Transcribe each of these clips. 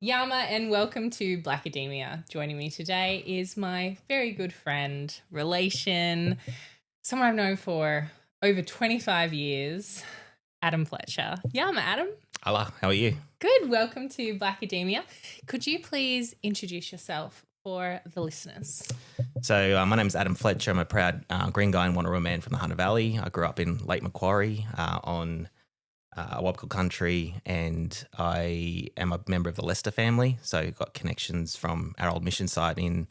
Yama, and welcome to Blacademia. Joining me today is my very good friend, relation, someone I've known for over 25 years, Adam Fletcher. Yama, Adam. Hello, how are you? Good. Welcome to Blacademia. Could you please introduce yourself for the listeners? So my name is Adam Fletcher. I'm a proud Gringai Wonnarua man from the Hunter Valley. I grew up in Lake Macquarie on Wabkal country, and I am a member of the Lester family. So got connections from our old mission site in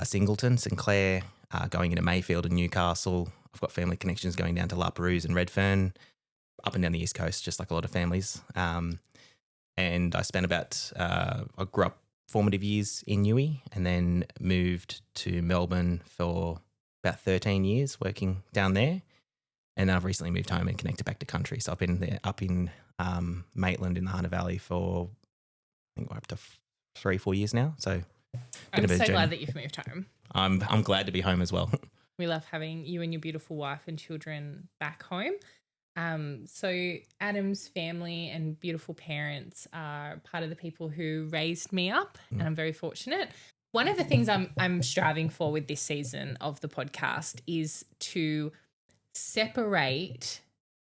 Singleton, St Clair, going into Mayfield and Newcastle. I've got family connections going down to La Perouse and Redfern, up and down the East Coast, just like a lot of families. And I spent I grew up formative years in Newey and then moved to Melbourne for about 13 years working down there. And then I've recently moved home and connected back to country. So I've been there up in Maitland in the Hunter Valley for, I think we're up to 3-4 years now. So I'm so glad that you've moved home. I'm glad to be home as well. We love having you and your beautiful wife and children back home. So Adam's family and beautiful parents are part of the people who raised me up, and I'm very fortunate. One of the things I'm striving for with this season of the podcast is to separate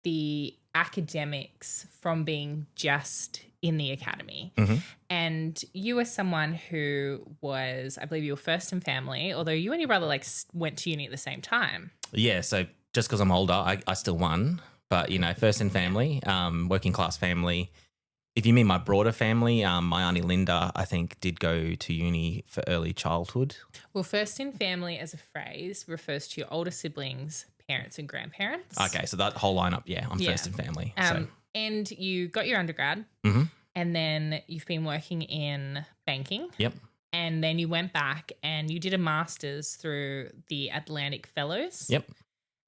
the academics from being just in the academy. Mm-hmm. And you are someone who was, I believe you were first in family, although you and your brother went to uni at the same time. Yeah, so just because I'm older, I still won. But, first in family, working class family. If you mean my broader family, my auntie Linda, I think, did go to uni for early childhood. Well, first in family as a phrase refers to your older siblings, parents and grandparents. Okay, so that whole lineup, I'm first in family. And you got your undergrad, and then you've been working in banking. Yep. And then you went back and you did a master's through the Atlantic Fellows. Yep.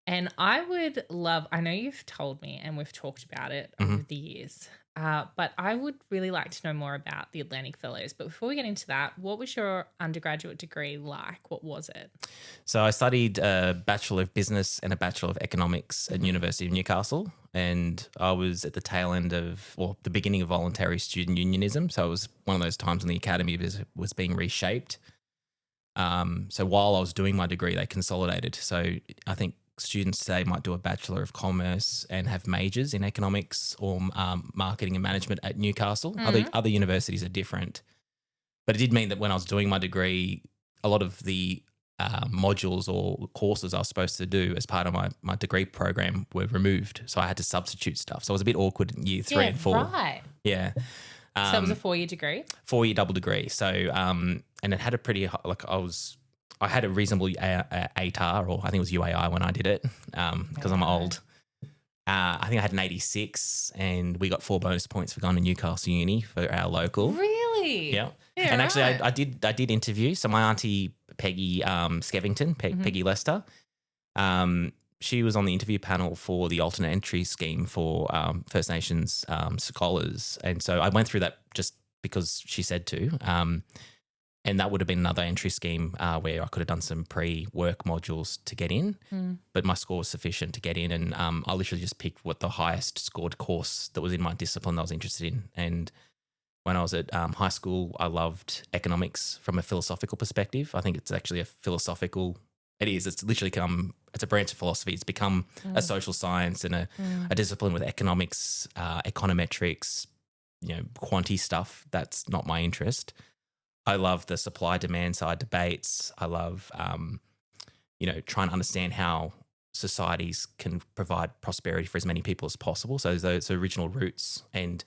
And I would love, I know you've told me and we've talked about it over the years, but I would really like to know more about the Atlantic Fellows. But before we get into that, what was your undergraduate degree like? What was it? So I studied a Bachelor of Business and a Bachelor of Economics at University of Newcastle. And I was at the tail end the beginning of voluntary student unionism. So it was one of those times when the academy was being reshaped. So while I was doing my degree, they consolidated. So I think students today might do a Bachelor of Commerce and have majors in economics or marketing and management at Newcastle. Other universities are different. But it did mean that when I was doing my degree, a lot of the modules or courses I was supposed to do as part of my degree program were removed. So I had to substitute stuff. So it was a bit awkward in year 3 and 4. Right. Yeah. So it was a 4-year degree? 4-year double degree. So, and it had a pretty, I had a reasonable ATAR, or I think it was UAI when I did it, because I'm old. I think I had an 86, and we got 4 bonus points for going to Newcastle Uni for our local. Really? Yeah. And actually, I did interview. So my auntie Peggy Skevington, Peggy Lester, she was on the interview panel for the alternate entry scheme for First Nations scholars, and so I went through that just because she said to. And that would have been another entry scheme where I could have done some pre-work modules to get in, but my score was sufficient to get in, and I literally just picked what the highest scored course that was in my discipline that I was interested in. And when I was at high school, I loved economics from a philosophical perspective. I think it's actually a philosophical – it is. It's literally it's a branch of philosophy. It's become a social science and a discipline with economics, econometrics, quantity stuff. That's not my interest. I love the supply-demand side debates. I love, trying to understand how societies can provide prosperity for as many people as possible. So those original roots. And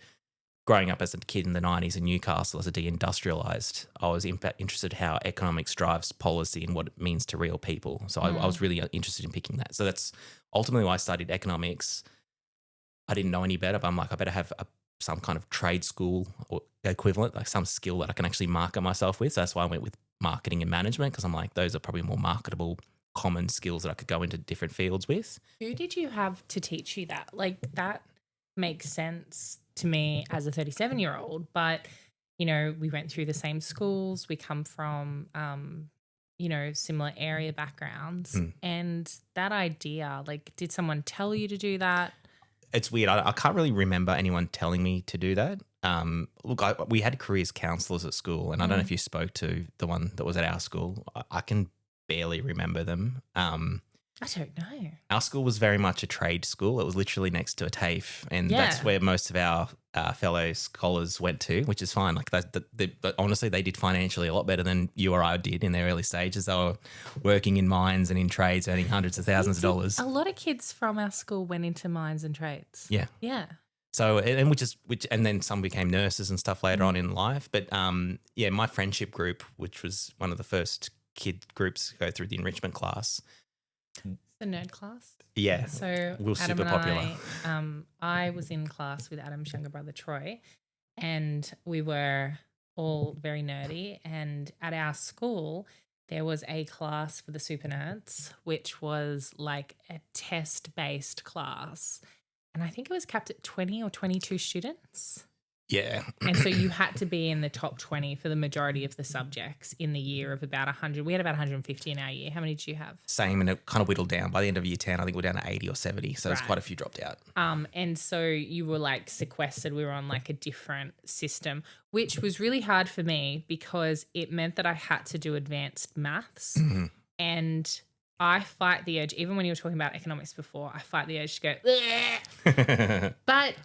growing up as a kid in the 90s in Newcastle as a deindustrialised, I was interested in how economics drives policy and what it means to real people. So I was really interested in picking that. So that's ultimately why I studied economics. I didn't know any better, but I'm like, I better have some kind of trade school or equivalent, like some skill that I can actually market myself with. So that's why I went with marketing and management, because I'm like, those are probably more marketable, common skills that I could go into different fields with. Who did you have to teach you that? That makes sense to me as a 37-year-old, but, we went through the same schools. We come from, similar area backgrounds. And that idea, did someone tell you to do that? It's weird. I can't really remember anyone telling me to do that. look, we had careers counsellors at school, and I don't know if you spoke to the one that was at our school. I can barely remember them. I don't know. Our school was very much a trade school. It was literally next to a TAFE, and that's where most of our fellow scholars went to, which is fine. Like but honestly, they did financially a lot better than you or I did in their early stages. They were working in mines and in trades, earning hundreds of thousands of dollars. A lot of kids from our school went into mines and trades. Yeah. Yeah. So, and then some became nurses and stuff later on in life. But my friendship group, which was one of the first kid groups to go through the enrichment class. The nerd class? Yeah. So we were Adam super popular. I was in class with Adam's younger brother, Troy, and we were all very nerdy. And at our school, there was a class for the super nerds, which was like a test-based class. And I think it was capped at 20 or 22 students. Yeah. And so you had to be in the top 20 for the majority of the subjects in the year of about 100. We had about 150 in our year. How many did you have? Same, and it kind of whittled down. By the end of year 10, I think we're down to 80 or 70. So there's quite a few dropped out. And so you were like sequestered. We were on like a different system, which was really hard for me because it meant that I had to do advanced maths. Mm-hmm. And I fight the urge, even when you were talking about economics before, I fight the urge to go, but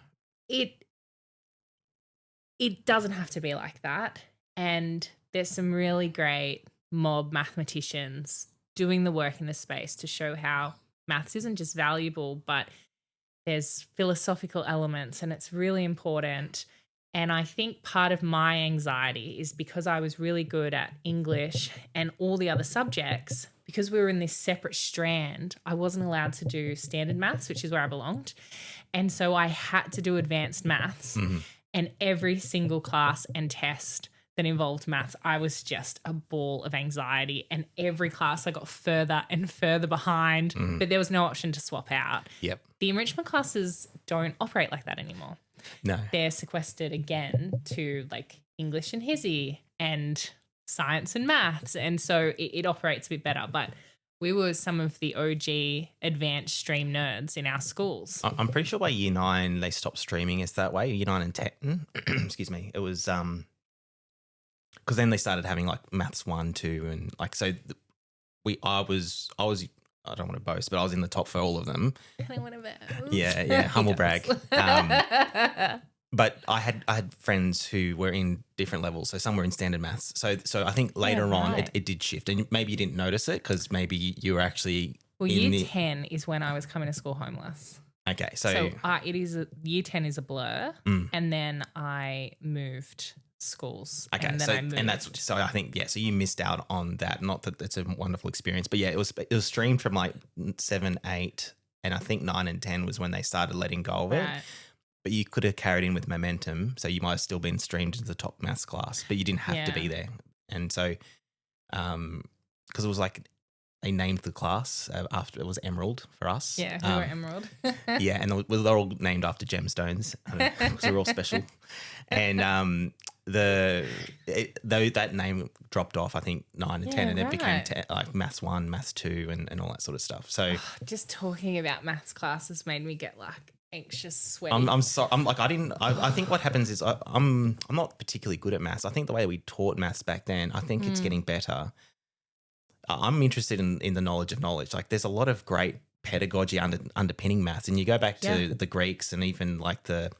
it doesn't have to be like that. And there's some really great mob mathematicians doing the work in this space to show how maths isn't just valuable, but there's philosophical elements and it's really important. And I think part of my anxiety is because I was really good at English and all the other subjects, because we were in this separate strand, I wasn't allowed to do standard maths, which is where I belonged. And so I had to do advanced maths. Mm-hmm. And every single class and test that involved maths, I was just a ball of anxiety. And every class I got further and further behind, but there was no option to swap out. Yep. The enrichment classes don't operate like that anymore. No. They're sequestered again to like English and Hisey and science and maths. And so it operates a bit better. But we were some of the OG advanced stream nerds in our schools. I'm pretty sure by year 9 they stopped streaming us that way. Year 9 and 10, excuse me. It was because then they started having like maths 1, 2, and like so. I was I don't want to boast, but I was in the top for all of them. I don't want to boast. Yeah, humble brag. But I had friends who were in different levels. So some were in standard maths. So I think later on it did shift, and maybe you didn't notice it because maybe you were actually year 10 is when I was coming to school homeless. Okay, so it is year 10 is a blur, and then I moved schools. Okay, and then I moved. So I think so you missed out on that. Not that it's a wonderful experience, but yeah, it was streamed from like 7, 8, and I think 9 and 10 was when they started letting go of it. But you could have carried in with momentum, so you might have still been streamed into the top maths class, but you didn't have to be there. And so, because it was like they named the class after it was Emerald for us. Yeah, we were Emerald. Yeah, and they're all named after gemstones because we're all special. And though that name dropped off, I think 9 and 10, and it became like maths 1, maths 2, and all that sort of stuff. So just talking about maths classes made me get like anxious, sweaty. I'm sorry. I think what happens is I'm not particularly good at maths. I think the way we taught maths back then, I think it's getting better. I'm interested in the knowledge of knowledge. Like there's a lot of great pedagogy underpinning maths, and you go back to the Greeks and even like the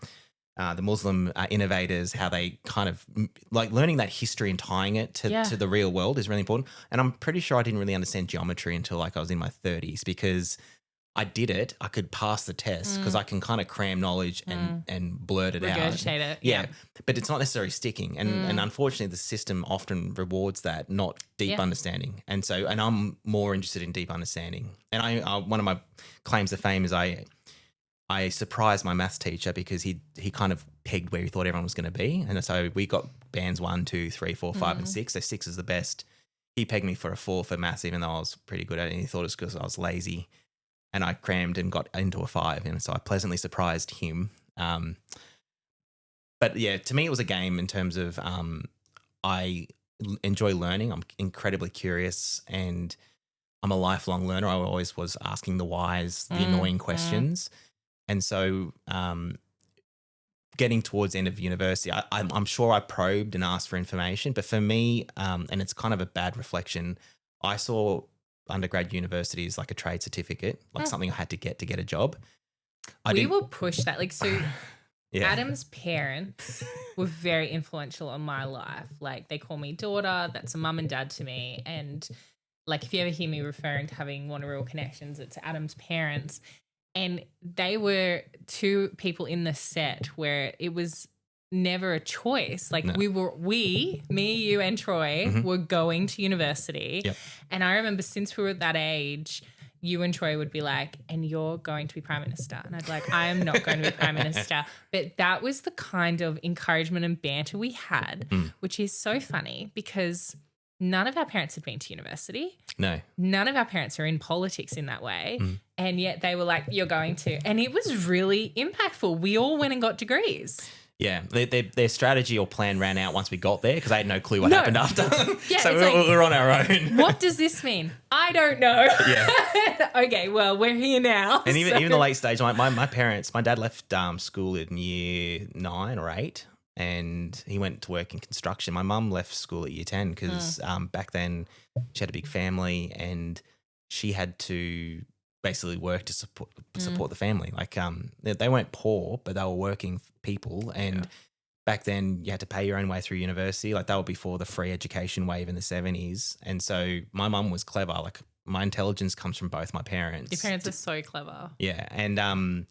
Muslim innovators, how they kind of like learning that history and tying it to the real world is really important. And I'm pretty sure I didn't really understand geometry until like I was in my 30s because I did it. I could pass the test because I can kind of cram knowledge and blurt it out. Regurgitate it. Yeah. But it's not necessarily sticking. And unfortunately, the system often rewards that, not deep understanding. And I'm more interested in deep understanding. And I one of my claims to fame is I surprised my maths teacher because he kind of pegged where he thought everyone was going to be. And so we got bands 1, 2, 3, 4, 5, and 6. So 6 is the best. He pegged me for a 4 for maths, even though I was pretty good at it. And he thought it was because I was lazy. And I crammed and got into a 5, and so I pleasantly surprised him. But yeah, to me it was a game in terms of I enjoy learning. I'm incredibly curious, and I'm a lifelong learner. I always was asking the whys, the annoying questions. And so getting towards the end of university, I'm sure I probed and asked for information. But for me, and it's kind of a bad reflection, I saw undergrad university as like a trade certificate, like something I had to get a job. We will push that. Like, so Yeah. Adam's parents were very influential on my life. Like, they call me daughter. That's a mum and dad to me. And like, if you ever hear me referring to having Wonnarua connections, it's Adam's parents. And they were two people in the set where it was never a choice. Like me, you and Troy were going to university. Yep. And I remember since we were at that age, you and Troy would be like, and you're going to be Prime Minister. And I'd be like, I am not going to be Prime Minister. But that was the kind of encouragement and banter we had, which is so funny because none of our parents had been to university. No. None of our parents are in politics in that way. And yet they were like, you're going to. And it was really impactful. We all went and got degrees. Yeah, their strategy or plan ran out once we got there because I had no clue what happened after. Yeah, so we're on our own. What does this mean? I don't know. Yeah. Okay, well, we're here now. And even the late stage, like my parents, my dad left school in year 9 or 8 and he went to work in construction. My mum left school at year 10 because back then she had a big family and she had to basically work to support the family. Like they weren't poor, but they were working people. And back then you had to pay your own way through university. Like that was before the free education wave in the 70s. And so my mum was clever. Like my intelligence comes from both my parents. Your parents are so clever. Yeah. And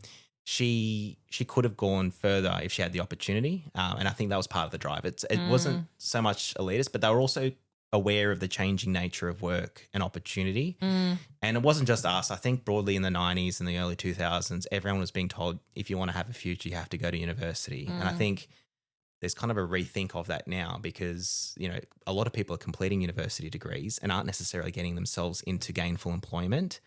she could have gone further if she had the opportunity. And I think that was part of the drive. It wasn't so much elitist, but they were also aware of the changing nature of work and opportunity. And it wasn't just us. I think broadly in the 90s and the early 2000s, everyone was being told, if you want to have a future, you have to go to university. And I think there's kind of a rethink of that now because, you know, a lot of people are completing university degrees and aren't necessarily getting themselves into gainful employment.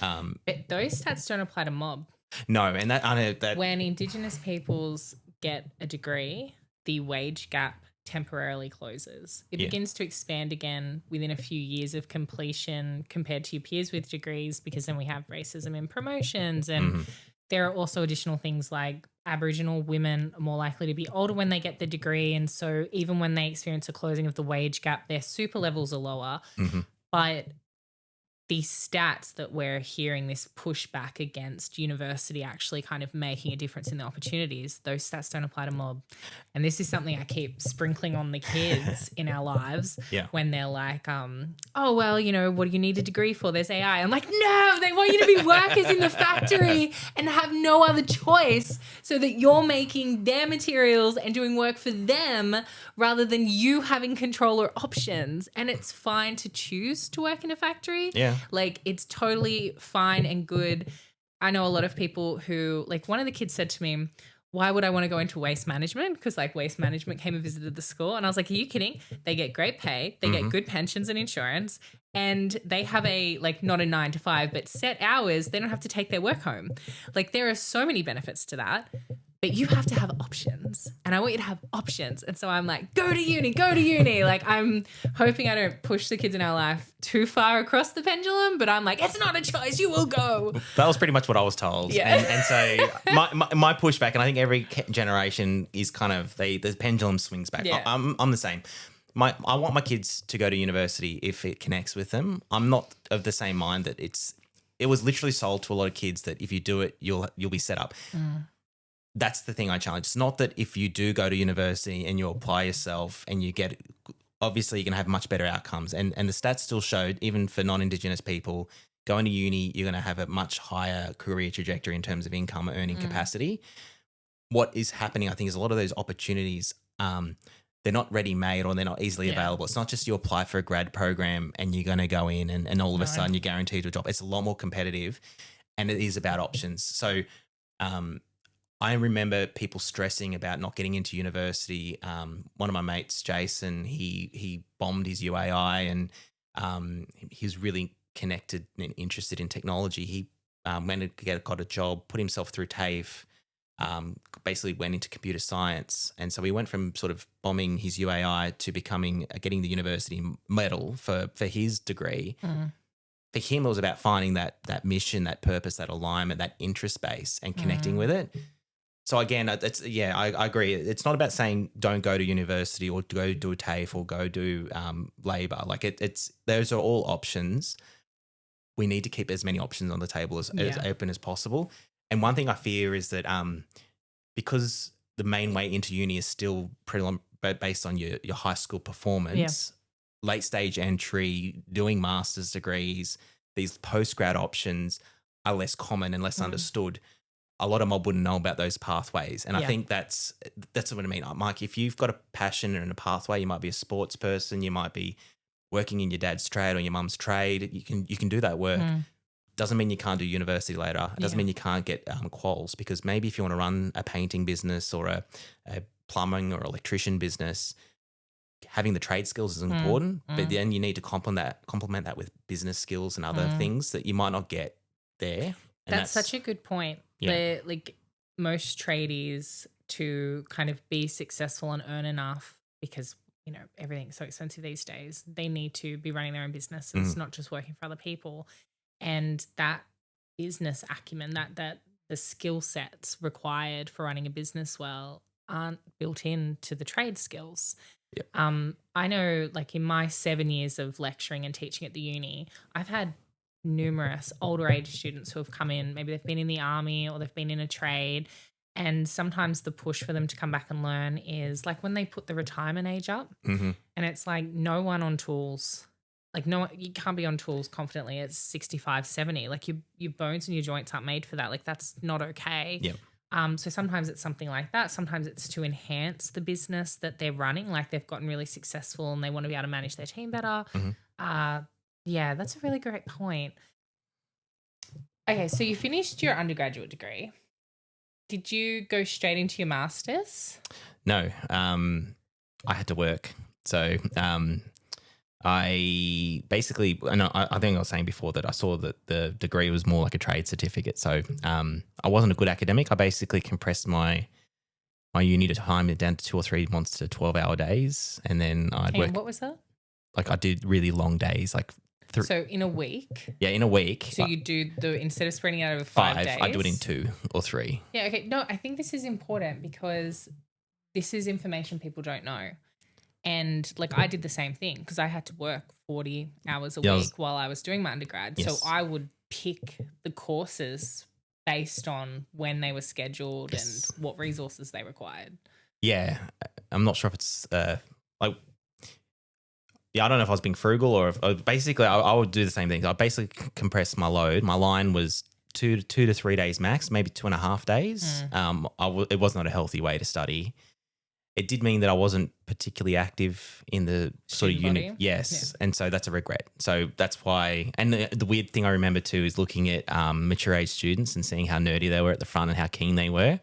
But those stats don't apply to mob. No, and I know that when Indigenous peoples get a degree, the wage gap temporarily closes. It begins to expand again within a few years of completion compared to your peers with degrees because then we have racism in promotions and there are also additional things like Aboriginal women are more likely to be older when they get the degree and so even when they experience a closing of the wage gap, their super levels are lower. But the stats that we're hearing this pushback against university actually kind of making a difference in the opportunities, those stats don't apply to mob. And this is something I keep sprinkling on the kids in our lives when they're like, oh, well, you know, what do you need a degree for? There's AI. I'm like, no, they want you to be workers in the factory and have no other choice so that you're making their materials and doing work for them rather than you having control or options. And it's fine to choose to work in a factory. Yeah. Like it's totally fine and good. I know a lot of people who, like one of the kids said to me, why would I want to go into waste management? Because like waste management came and visited the school. And I was like, are you kidding? They get great pay. They get good pensions and insurance. And they have a, like not a 9 to 5, but set hours. They don't have to take their work home. Like there are so many benefits to that. But you have to have options and I want you to have options. And so I'm like, go to uni. Like I'm hoping I don't push the kids in our life too far across the pendulum, but I'm like, it's not a choice. You will go. That was pretty much what I was told. Yeah. And so my pushback, and I think every generation is kind of, the pendulum swings back. Yeah. I'm the same. I want my kids to go to university if it connects with them. I'm not of the same mind that it was literally sold to a lot of kids that if you do it, you'll be set up. That's the thing I challenge. It's not that if you do go to university and you apply yourself and you get, obviously you're going to have much better outcomes. And the stats still showed, even for non-Indigenous people, going to uni, you're going to have a much higher career trajectory in terms of income or earning capacity. What is happening, I think, is a lot of those opportunities, they're not ready-made or they're not easily available. It's not just you apply for a grad program and you're going to go in and all of a sudden you're guaranteed a job. It's a lot more competitive and it is about options. So, I remember people stressing about not getting into university. One of my mates, Jason, he bombed his UAI and he was really connected and interested in technology. He went to got a job, put himself through TAFE, basically went into computer science. And so he went from sort of bombing his UAI to getting the university medal for his degree. For him, it was about finding that mission, that purpose, that alignment, that interest base and connecting with it. So again, I agree. It's not about saying don't go to university or go do a TAFE or go do labour. Like it's those are all options. We need to keep as many options on the table as open as possible. And one thing I fear is that because the main way into uni is still based on your high school performance, late stage entry, doing master's degrees, these post-grad options are less common and less understood. A lot of mob wouldn't know about those pathways. And I think that's what I mean. Mike, if you've got a passion and a pathway, you might be a sports person, you might be working in your dad's trade or your mum's trade, you can do that work. Doesn't mean you can't do university later. It doesn't mean you can't get quals, because maybe if you want to run a painting business or a plumbing or electrician business, having the trade skills is important, but then you need to complement that with business skills and other things that you might not get there. And that's such a good point. Yeah. Like most tradies, to kind of be successful and earn enough, because everything's so expensive these days, they need to be running their own businesses, not just working for other people. And that business acumen, that the skill sets required for running a business well aren't built into the trade skills. Yep. I know, like in my 7 years of lecturing and teaching at the uni, I've had numerous older age students who have come in. Maybe they've been in the army or they've been in a trade, and sometimes the push for them to come back and learn is like when they put the retirement age up, and it's like no one on tools. Like you can't be on tools confidently at 65, 70. Like your bones and your joints aren't made for that. Like that's not okay. Yep. So sometimes it's something like that. Sometimes it's to enhance the business that they're running. Like they've gotten really successful and they want to be able to manage their team better. Yeah, that's a really great point. Okay, so you finished your undergraduate degree. Did you go straight into your master's? No, I had to work. So I basically, I think I was saying before that I saw that the degree was more like a trade certificate. So I wasn't a good academic. I basically compressed my uni time down to 2 or 3 months to 12-hour days, and then I'd work. What was that? Like I did really long days, like. So in a week? Yeah, in a week. So you do instead of spreading it out over 5 days? I do it in 2 or 3. Yeah, okay. No, I think this is important because this is information people don't know. And like I did the same thing because I had to work 40 hours a week while I was doing my undergrad. Yes. So I would pick the courses based on when they were scheduled and what resources they required. Yeah. I'm not sure if it's I don't know if I was being frugal or if basically I would do the same thing. I basically compress my load. My line was 2 to 3 days max, maybe 2.5 days. It was not a healthy way to study. It did mean that I wasn't particularly active in the sort of unit. Yes. Yeah. And so that's a regret. So that's why. And the weird thing I remember too is looking at mature age students and seeing how nerdy they were at the front and how keen they were.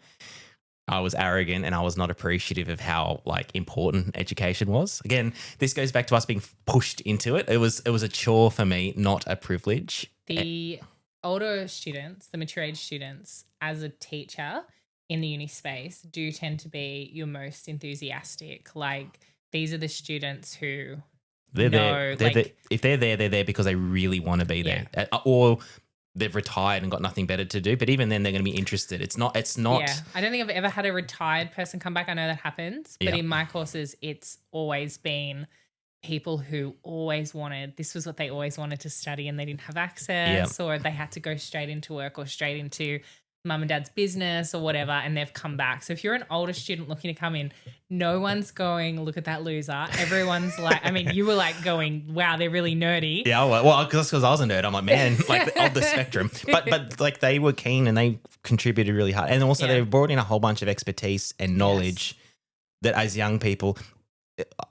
I was arrogant and I was not appreciative of how important education was. Again, this goes back to us being pushed into it. It was a chore for me, not a privilege. The older students, the mature age students, as a teacher in the uni space, do tend to be your most enthusiastic. Like these are the students who they're there. If they're there, they're there because they really want to be there, or they've retired and got nothing better to do. But even then, they're going to be interested. It's not. Yeah, I don't think I've ever had a retired person come back. I know that happens, but in my courses, it's always been people who this was what they always wanted to study and they didn't have access, or they had to go straight into work or straight into mum and dad's business or whatever, and they've come back. So if you're an older student looking to come in, no one's going, look at that loser. Everyone's like, I mean, you were like going, wow, they're really nerdy. Yeah, well, because I was a nerd, I'm like, man, like of the spectrum. But like they were keen and they contributed really hard. And also they brought in a whole bunch of expertise and knowledge that as young people,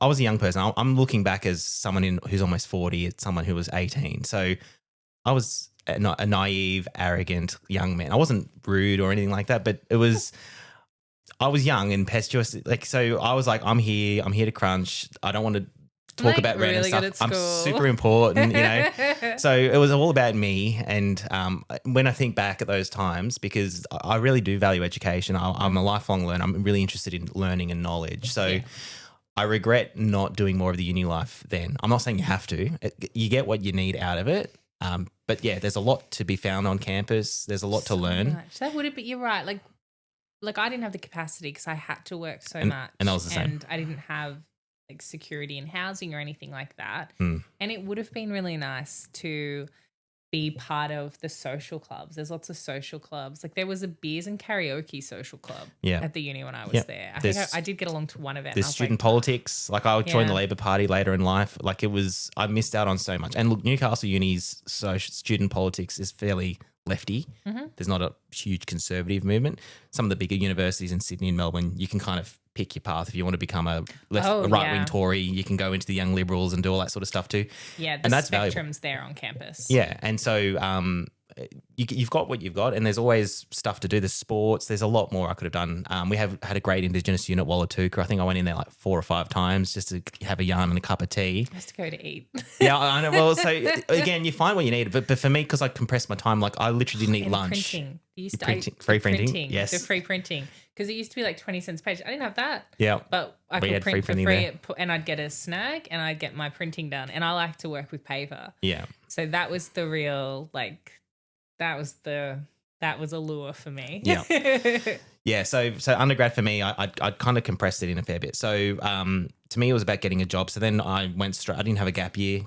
I was a young person. I'm looking back as someone who's almost 40, it's someone who was 18. So I was a naive, arrogant young man. I wasn't rude or anything like that, but I was young and impetuous. Like, so I was like, I'm here to crunch. I don't want to talk about random stuff. I'm super important, So it was all about me. And when I think back at those times, because I really do value education, I'm a lifelong learner. I'm really interested in learning and knowledge. So I regret not doing more of the uni life then. I'm not saying you have to. You get what you need out of it. But yeah, there's a lot to be found on campus. There's a lot to learn. That would have been, you're right. Like like I didn't have the capacity because I had to work so And- much. and that was the same. And I didn't have like security in housing or anything like that. Mm. And it would have been really nice to be part of the social clubs. There's lots of social clubs. Like there was a beers and karaoke social club at the uni when I was there. I think I did get along to one event. There's student politics. Like I joined the Labor Party later in life. Like I missed out on so much. And look, Newcastle Uni's student politics is fairly lefty. Mm-hmm. There's not a huge conservative movement. Some of the bigger universities in Sydney and Melbourne, you can kind of pick your path. If you want to become a right-wing Tory, you can go into the Young Liberals and do all that sort of stuff too. Yeah, and that's spectrum's valuable. there on campus. Yeah, and so you've got what you've got, and there's always stuff to do. There's sports. There's a lot more I could have done. We have had a great Indigenous unit, Wallatuka. I think I went in there like 4 or 5 times just to have a yarn and a cup of tea. Just to go to eat. Yeah, I know. Well, so again, you find what you need. But for me, because I compressed my time, like I literally didn't eat lunch. Printing. Free printing. Yes. The free printing. Because it used to be like 20 cents a page. I didn't have that. Yeah. But I could print for free and I'd get a snag and I'd get my printing done. And I like to work with paper. Yeah. So that was the real, like, that was a lure for me. Yeah. Yeah. So undergrad for me, I kind of compressed it in a fair bit. So to me, it was about getting a job. So then I went straight. I didn't have a gap year.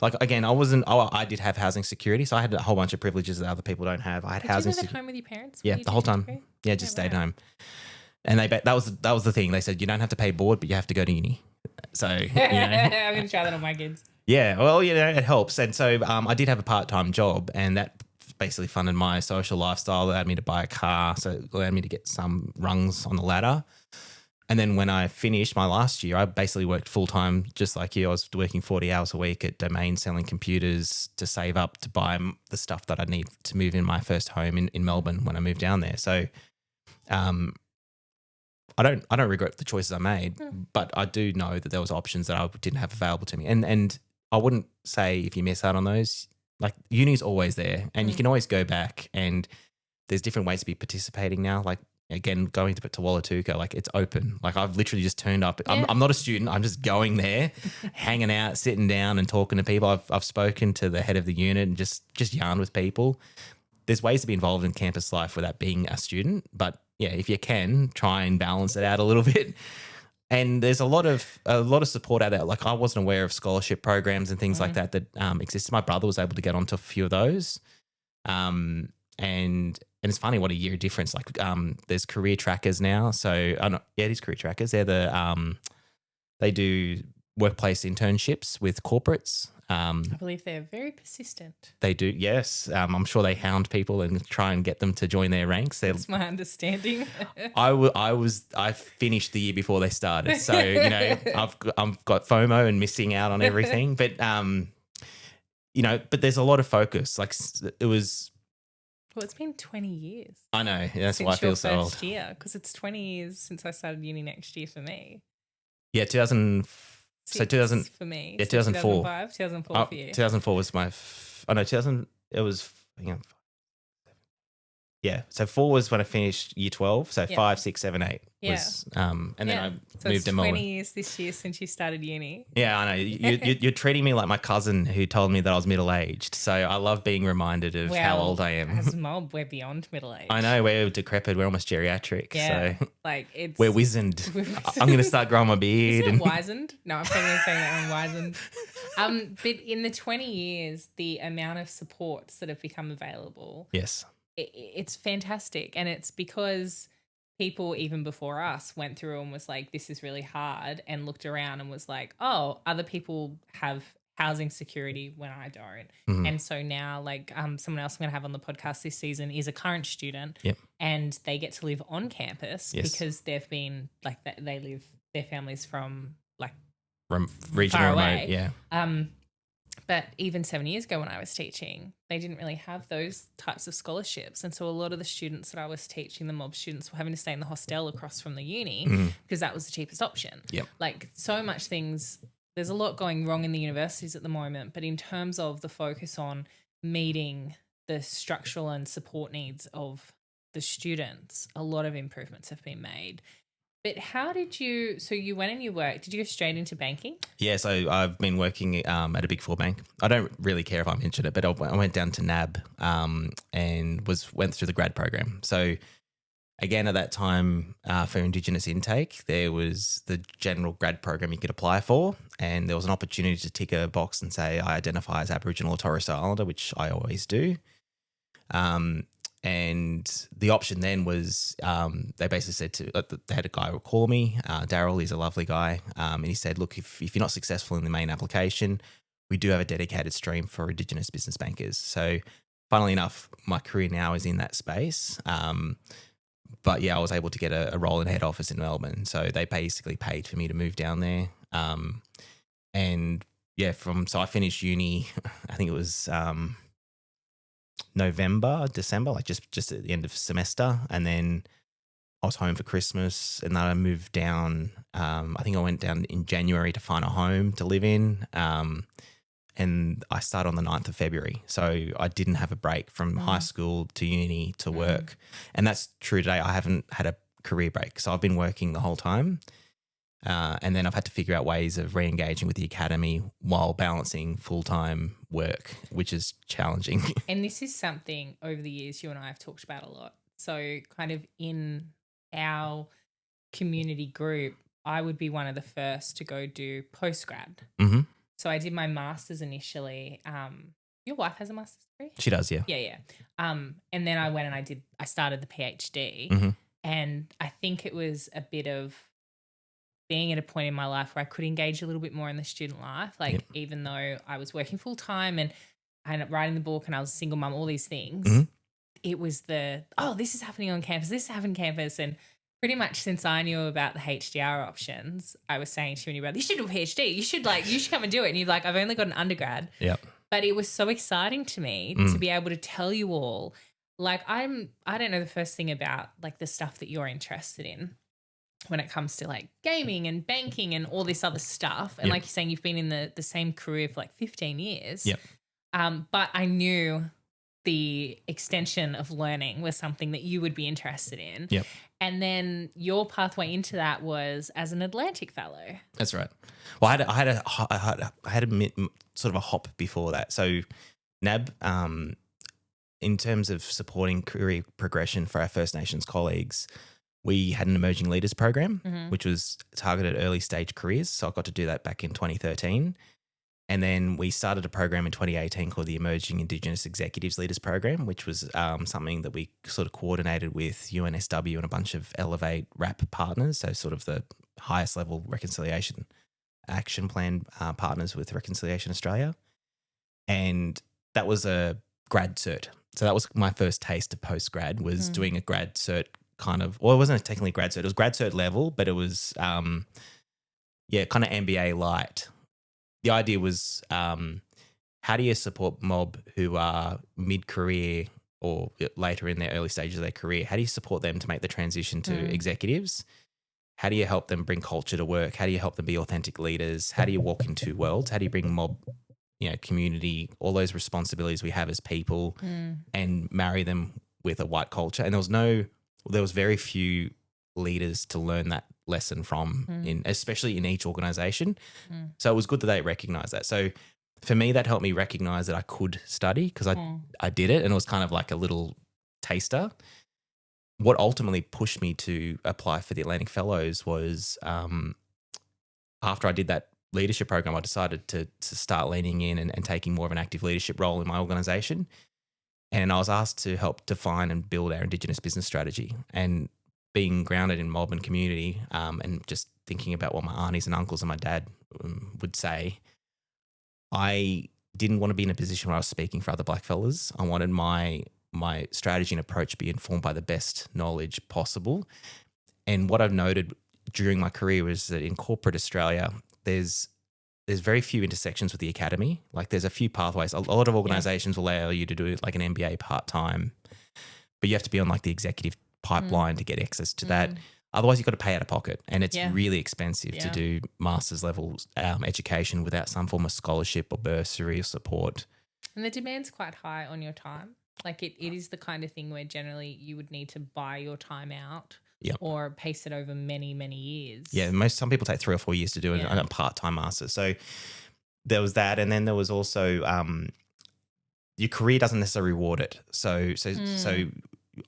Like again, I did have housing security, so I had a whole bunch of privileges that other people don't have. I had housing. Did you live at home with your parents? Yeah, the whole time. Yeah, just stayed home. And that was the thing. They said you don't have to pay board, but you have to go to uni. So I'm gonna try that on my kids. Yeah, well, it helps. And so I did have a part-time job, and that basically funded my social lifestyle, allowed me to buy a car, so it allowed me to get some rungs on the ladder. And then when I finished my last year, I basically worked full-time just like you. I was working 40 hours a week at Domain selling computers to save up to buy the stuff that I need to move in my first home in Melbourne when I moved down there. So I don't regret the choices I made, but I do know that there was options that I didn't have available to me. And I wouldn't say if you miss out on those, like uni's always there and you can always go back, and there's different ways to be participating now. Like again, going to Wallatuka, like it's open. Like I've literally just turned up. Yeah. I'm not a student. I'm just going there, hanging out, sitting down and talking to people. I've spoken to the head of the unit and just yarn with people. There's ways to be involved in campus life without being a student, but yeah, if you can, try and balance it out a little bit. And there's a lot of support out there. Like I wasn't aware of scholarship programs and things like that existed. My brother was able to get onto a few of those. And it's funny what a year difference. Like there's career trackers now. So it is career trackers. They're they do workplace internships with corporates. I believe they're very persistent. They do, yes. I'm sure they hound people and try and get them to join their ranks. That's my understanding. I finished the year before they started, so I've got FOMO and missing out on everything. But but there's a lot of focus. Like it was. Well, it's been 20 years. I know. That's why I feel so old. First year, because it's 20 years since I started uni next year for me. Yeah, 2000. So 2000 for me. Yeah, 2004. 2004 for you. 2004 was my. 2000. It was. Yeah, so 4 was when I finished year 12. So 5, 6, 7, 8 was. And then I moved to Melbourne. 20 years this year since you started uni. Yeah, I know. You're treating me like my cousin who told me that I was middle aged. So I love being reminded of how old I am. As a mob, we're beyond middle age. I know, we're decrepit. We're almost geriatric. Yeah, so like it's we're wizened. I'm going to start growing my beard. Isn't it wizened? No, I'm probably saying that I'm wizened. But in the 20 years, the amount of supports that have become available. Yes. It's fantastic, and it's because people even before us went through and was like, this is really hard, and looked around and was like, oh, other people have housing security when I don't. Mm-hmm. And so now like someone else I'm going to have on the podcast this season is a current student, and they get to live on campus because they've been like they live their families from regional remote, yeah. But even 7 years ago when I was teaching, they didn't really have those types of scholarships. And so a lot of the students that I was teaching, the mob students, were having to stay in the hostel across from the uni because that was the cheapest option. Yep. Like so much things, there's a lot going wrong in the universities at the moment, but in terms of the focus on meeting the structural and support needs of the students, a lot of improvements have been made. But how did you – so you went and you worked. Did you go straight into banking? Yeah, so I've been working at a Big Four bank. I don't really care if I mention it, but I went down to NAB and went through the grad program. So Again, at that time, for Indigenous intake, there was the general grad program you could apply for, and there was an opportunity to tick a box and say, I identify as Aboriginal or Torres Strait Islander, which I always do. And the option then was they basically said they had a guy call me, Daryl, he's a lovely guy, and he said, look, if you're not successful in the main application, we do have a dedicated stream for Indigenous business bankers. So funnily enough, my career now is in that space. But yeah, I was able to get a role in head office in Melbourne. So they basically paid for me to move down there. And yeah, so I finished uni, I think it was November, December, like just at the end of semester. And then I was home for Christmas, and then I moved down. I think I went down in January to find a home to live in. And I started on the 9th of February. So I didn't have a break from high school to uni to work. And that's true today. I haven't had a career break. So I've been working the whole time. And then I've had to figure out ways of re-engaging with the academy while balancing full-time work, which is challenging. And this is something over the years you and I have talked about a lot. So kind of in our community group, I would be one of the first to go do postgrad. Mm-hmm. So I did my master's initially. Your wife has a master's degree? She does, yeah. Yeah. And then I went and I started the PhD. Mm-hmm. And I think it was a bit of being at a point in my life where I could engage a little bit more in the student life. Like even though I was working full time and writing the book and I was a single mum, all these things, it was this is happening on campus, this is happening on campus. And pretty much since I knew about the HDR options, I was saying to you about, you should do a PhD. You should come and do it. And you're like, I've only got an undergrad. Yep. But it was so exciting to me to be able to tell you all, like I don't know the first thing about like the stuff that you're interested in when it comes to like gaming and banking and all this other stuff. And like you're saying, you've been in the same career for like 15 years. Yep. But I knew the extension of learning was something that you would be interested in. Yep. And then your pathway into that was as an Atlantic Fellow. That's right. Well, I had a sort of a hop before that. So NAB, in terms of supporting career progression for our First Nations colleagues, we had an emerging leaders program, which was targeted at early stage careers. So I got to do that back in 2013. And then we started a program in 2018 called the Emerging Indigenous Executives Leaders Program, which was something that we sort of coordinated with UNSW and a bunch of Elevate RAP partners, so sort of the highest level reconciliation action plan partners with Reconciliation Australia. And that was a grad cert. So that was my first taste of post-grad, was doing a grad cert kind of, well, it wasn't technically grad cert. It was grad cert level, but it was, kind of MBA light. The idea was how do you support mob who are mid-career or later in their early stages of their career? How do you support them to make the transition to executives? How do you help them bring culture to work? How do you help them be authentic leaders? How do you walk in two worlds? How do you bring mob, community, all those responsibilities we have as people and marry them with a white culture? And there was very few leaders to learn that lesson from, especially in each organisation. So it was good that they recognised that. So for me, that helped me recognise that I could study because I did it, and it was kind of like a little taster. What ultimately pushed me to apply for the Atlantic Fellows was after I did that leadership program, I decided to start leaning in and taking more of an active leadership role in my organisation. And I was asked to help define and build our Indigenous business strategy. And being grounded in mob and community and just thinking about what my aunties and uncles and my dad would say, I didn't want to be in a position where I was speaking for other blackfellas. I wanted my strategy and approach to be informed by the best knowledge possible. And what I've noted during my career was that in corporate Australia, there's very few intersections with the academy. Like there's a few pathways. A lot of organisations will allow you to do like an MBA part-time, but you have to be on like the executive pipeline to get access to that. Otherwise, you've got to pay out of pocket, and it's really expensive to do master's level education without some form of scholarship or bursary or support. And the demand's quite high on your time. Like it is the kind of thing where generally you would need to buy your time out or pace it over many, many years. Yeah, some people take 3 or 4 years to do a part-time master. So there was that, and then there was also your career doesn't necessarily reward it. So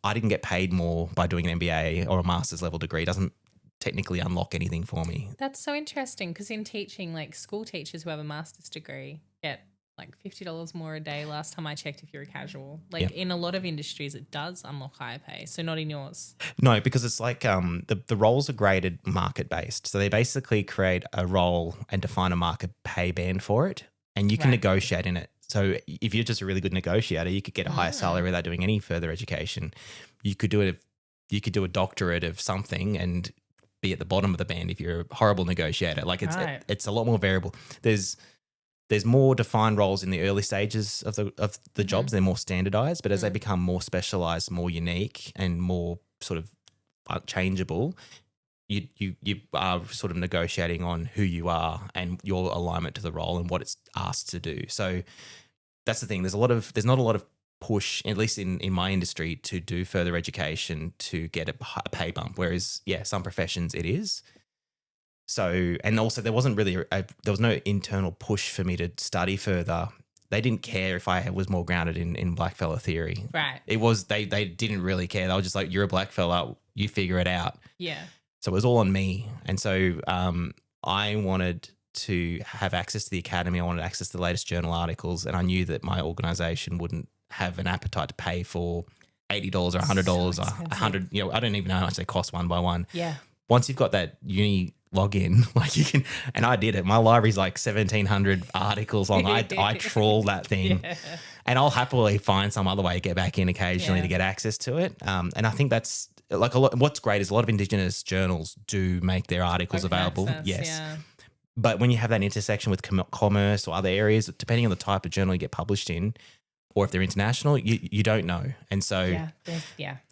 I didn't get paid more by doing an MBA or a master's level degree. It doesn't technically unlock anything for me. That's so interesting because in teaching, like school teachers who have a master's degree get like $50 more a day last time I checked if you're a casual. Like in a lot of industries, it does unlock higher pay. So not in yours. No, because it's like the roles are graded market based. So they basically create a role and define a market pay band for it, and you can negotiate in it. So if you're just a really good negotiator, you could get a higher salary without doing any further education. You could do it. You could do a doctorate of something and be at the bottom of the band if you're a horrible negotiator. Like it's a lot more variable. There's more defined roles in the early stages of the jobs. They're more standardized, but as they become more specialized, more unique, and more sort of changeable, you are sort of negotiating on who you are and your alignment to the role and what it's asked to do. So that's the thing. There's not a lot of push, at least in my industry, to do further education to get a pay bump. Whereas, some professions it is. So, and also there wasn't really there was no internal push for me to study further. They didn't care if I was more grounded in blackfella theory. Right. It was they didn't really care. They were just like, you're a blackfella, you figure it out. Yeah. So it was all on me. And so I wanted to have access to the academy. I wanted access to the latest journal articles, and I knew that my organisation wouldn't have an appetite to pay for $80 or $100 or $100. I don't even know how much they cost one by one. Yeah. Once you've got that uni login, like you can, and I did it. My library's like 1,700 articles on. I trawl that thing, and I'll happily find some other way to get back in occasionally to get access to it. And I think that's like a lot. What's great is a lot of Indigenous journals do make their articles available. But when you have that intersection with commerce or other areas, depending on the type of journal you get published in, or if they're international, you don't know. And so,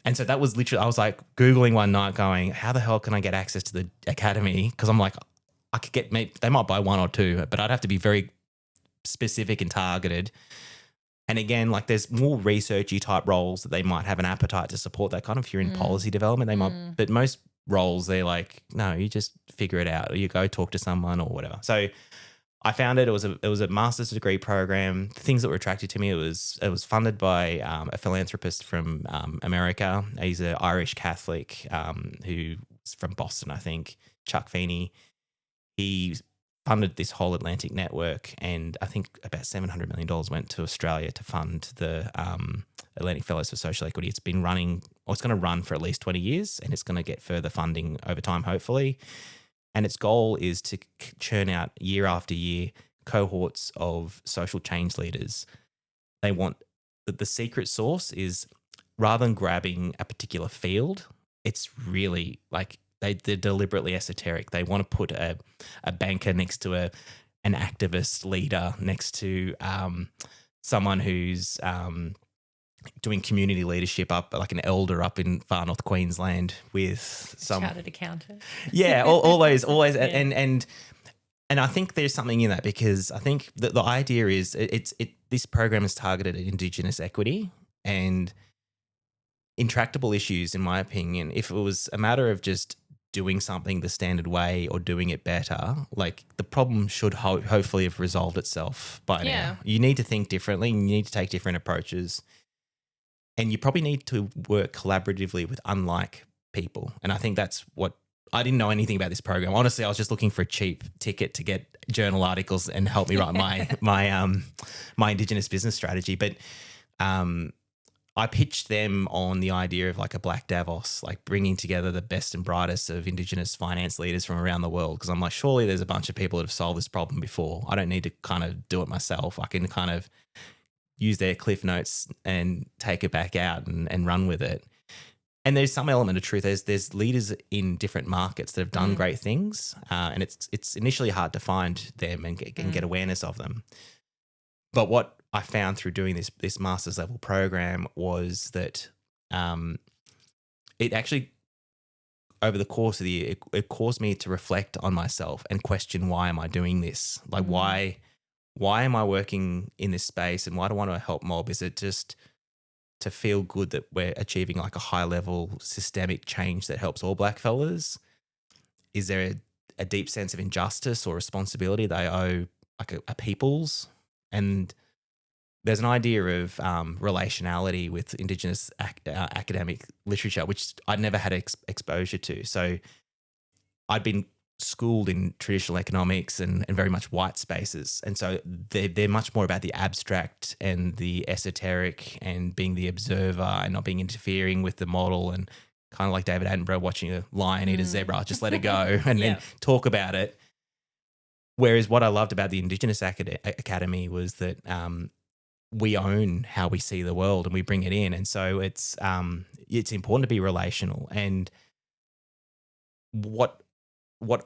and so that was literally, I was like Googling one night going, how the hell can I get access to the academy? Because I'm like, I could get, they might buy one or two, but I'd have to be very specific and targeted. And again, like there's more researchy type roles that they might have an appetite to support that kind of. If you're in policy development, they might, but most roles, they're like, no, you just figure it out, or you go talk to someone or whatever. So I found it. It was a master's degree program. The things that were attracted to me, it was funded by a philanthropist from America. He's an Irish Catholic who's from Boston, I think, Chuck Feeney. He funded this whole Atlantic network, and I think about $700 million went to Australia to fund the Atlantic Fellows for Social Equity. It's been running, or it's going to run for at least 20 years, and it's going to get further funding over time, hopefully. And its goal is to churn out year after year cohorts of social change leaders. They want the secret sauce is, rather than grabbing a particular field, it's really like they're deliberately esoteric. They want to put a banker next to an activist leader, next to someone who's doing community leadership up, like an elder up in far north Queensland with some chartered accountant. Yeah, all those, and I think there's something in that, because I think that the idea is this program is targeted at Indigenous equity and intractable issues. In my opinion, if it was a matter of just doing something the standard way or doing it better, like the problem should hopefully have resolved itself by now. You need to think differently. You need to take different approaches. And you probably need to work collaboratively with unlike people. And I think that's what, I didn't know anything about this program. Honestly, I was just looking for a cheap ticket to get journal articles and help me write my Indigenous business strategy. But I pitched them on the idea of like a Black Davos, like bringing together the best and brightest of Indigenous finance leaders from around the world. Because I'm like, surely there's a bunch of people that have solved this problem before. I don't need to kind of do it myself. I can kind of use their cliff notes and take it back out and run with it. And there's some element of truth. There's leaders in different markets that have done great things, and it's initially hard to find them and get awareness of them. But what I found through doing this master's level program was that it actually, over the course of the year, it caused me to reflect on myself and question, why am I doing this? Like, why am I working in this space, and why do I want to help mob? Is it just to feel good that we're achieving like a high level systemic change that helps all black fellas? Is there a deep sense of injustice or responsibility they owe like a people's? And there's an idea of relationality with Indigenous academic literature, which I'd never had exposure to. So I'd been schooled in traditional economics and very much white spaces. And so they're much more about the abstract and the esoteric and being the observer and not being interfering with the model, and kind of like David Attenborough watching a lion eat a zebra, just let it go and then talk about it. Whereas what I loved about the Indigenous Academy was that we own how we see the world and we bring it in. And so it's important to be relational. And what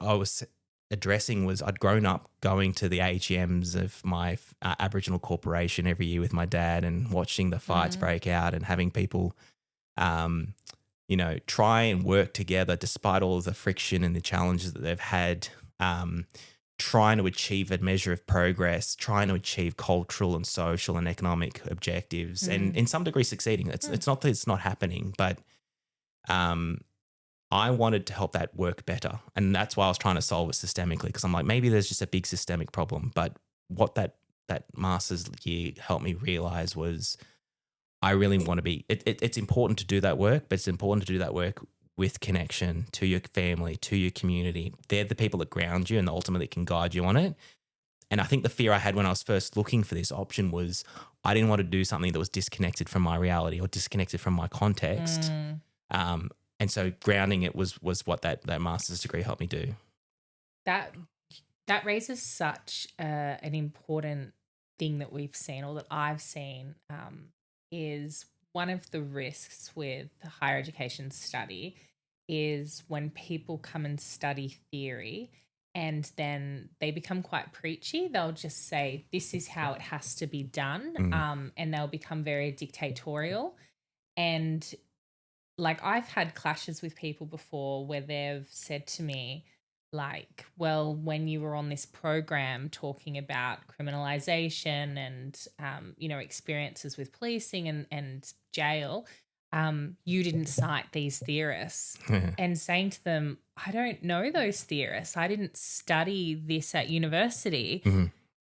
I was addressing was I'd grown up going to the AGMs of my Aboriginal corporation every year with my dad and watching the fights break out and having people, try and work together despite all of the friction and the challenges that they've had, trying to achieve a measure of progress, trying to achieve cultural and social and economic objectives, and in some degree succeeding. It's not that it's not happening, but I wanted to help that work better. And that's why I was trying to solve it systemically, because I'm like, maybe there's just a big systemic problem. But what that master's year helped me realize was I really want to be, it's important to do that work, but it's important to do that work with connection to your family, to your community. They're the people that ground you and ultimately can guide you on it. And I think the fear I had when I was first looking for this option was I didn't want to do something that was disconnected from my reality or disconnected from my context. And so grounding it was what that master's degree helped me do. That raises such an important thing that we've seen, or that I've seen, is one of the risks with higher education study is when people come and study theory and then they become quite preachy. They'll just say, this is how it has to be done, and they'll become very dictatorial. And like, I've had clashes with people before where they've said to me, like, well, when you were on this program talking about criminalisation and, experiences with policing and jail, you didn't cite these theorists. And saying to them, I don't know those theorists. I didn't study this at university.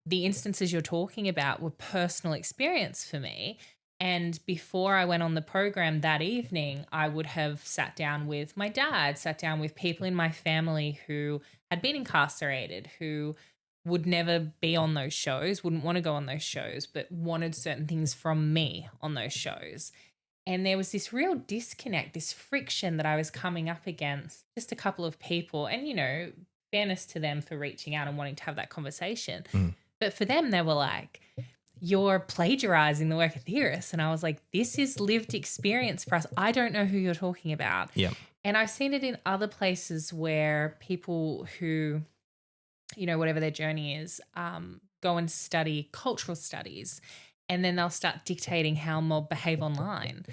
The instances you're talking about were personal experience for me. And before I went on the program that evening, I would have sat down with my dad, sat down with people in my family who had been incarcerated, who would never be on those shows, wouldn't want to go on those shows, but wanted certain things from me on those shows. And there was this real disconnect, this friction that I was coming up against, just a couple of people. And, fairness to them for reaching out and wanting to have that conversation. But for them, they were like, you're plagiarizing the work of theorists. And I was like, this is lived experience for us. I don't know who you're talking about. And I've seen it in other places where people who, whatever their journey is, go and study cultural studies, and then they'll start dictating how mob behave online.